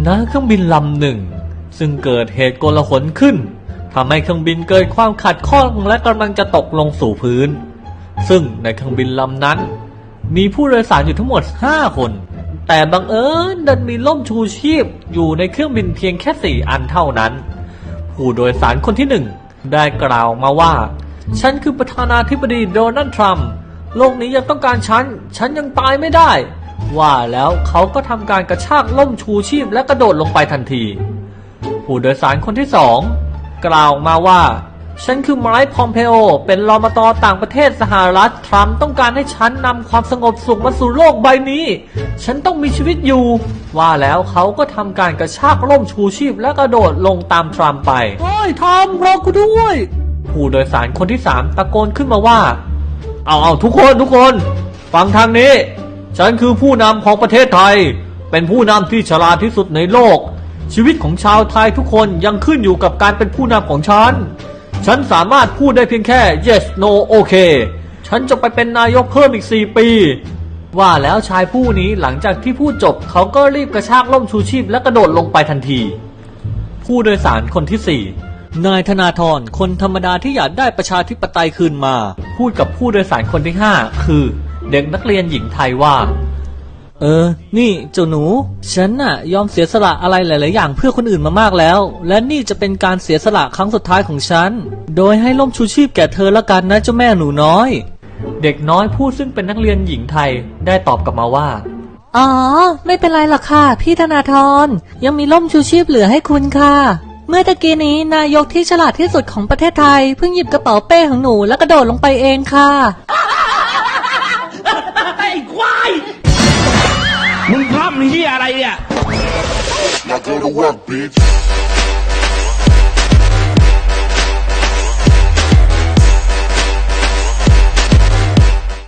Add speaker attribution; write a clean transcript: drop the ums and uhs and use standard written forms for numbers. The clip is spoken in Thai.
Speaker 1: ณเครื่องบินลำหนึ่งซึ่งเกิดเหตุโกลาหลขึ้นทำให้เครื่องบินเกิดความขัดข้องและกำลังจะตกลงสู่พื้นซึ่งในเครื่องบินลำนั้นมีผู้โดยสารอยู่ทั้งหมด5 คนแต่บังเอิญดันมีร่มชูชีพอยู่ในเครื่องบินเพียงแค่4 อันเท่านั้นผู้โดยสารคนที่1ได้กล่าวมาว่าฉันคือประธานาธิบดีโดนัลด์ทรัมป์โลกนี้ยังต้องการฉันยังตายไม่ได้ว่าแล้วเขาก็ทำการกระชากร่มชูชีพและกระโดดลงไปทันทีผู้โดยสารคนที่2กล่าวมาว่าฉันคือไมค์ พอมเพโอเป็นรมต.ต่างประเทศสหรัฐทรัมป์ต้องการให้ฉันนำความสงบสุขมาสู่โลกใบนี้ฉันต้องมีชีวิตอยู่ว่าแล้วเขาก็ทำการกระชากร่มชูชีพและกระโดดลงตามทรัมป์ไปเฮ้ยทรัมป์รอกูด้วยผู้โดยสารคนที่3ตะโกนขึ้นมาว่าเอาทุกคนฟังทางนี้ฉันคือผู้นำของประเทศไทยเป็นผู้นำที่ฉลาดที่สุดในโลกชีวิตของชาวไทยทุกคนยังขึ้นอยู่กับการเป็นผู้นำของฉันสามารถพูดได้เพียงแค่ yes no okay ฉันจะไปเป็นนายกเพิ่มอีก4 ปีว่าแล้วชายผู้นี้หลังจากที่พูดจบเขาก็รีบกระชากร่มชูชีพและกระโดดลงไปทันทีผู้โดยสารคนที่4นายธนาธรคนธรรมดาที่อยากได้ประชาธิปไตยคืนมาพูดกับผู้โดยสารคนที่5คือเด็กนักเรียนหญิงไทยว่านี่เจ้าหนูฉันน่ะยอมเสียสละอะไรหลายๆอย่างเพื่อคนอื่นมามากแล้วและนี่จะเป็นการเสียสละครั้งสุดท้ายของฉันโดยให้ร่มชูชีพแก่เธอละกันนะเจ้าแม่หนูน้อยเด็กน้อยผู้ซึ่งเป็นนักเรียนหญิงไทยได้ตอบกลับมาว่าอ๋อไม่เป็นไรหรอกค่ะพี่ธนาธรยังมีร่มชูชีพเหลือให้คุณค่ะเมื่อตะกี้นี้นายกที่ฉลาดที่สุดของประเทศไทยเพิ่งหยิบกระเป๋าเป้ของหนูแล้วกระโดดลงไปเองค่ะ
Speaker 2: ไอ้ควายมึงพร่ำเหี้ยอะไรเนี่ย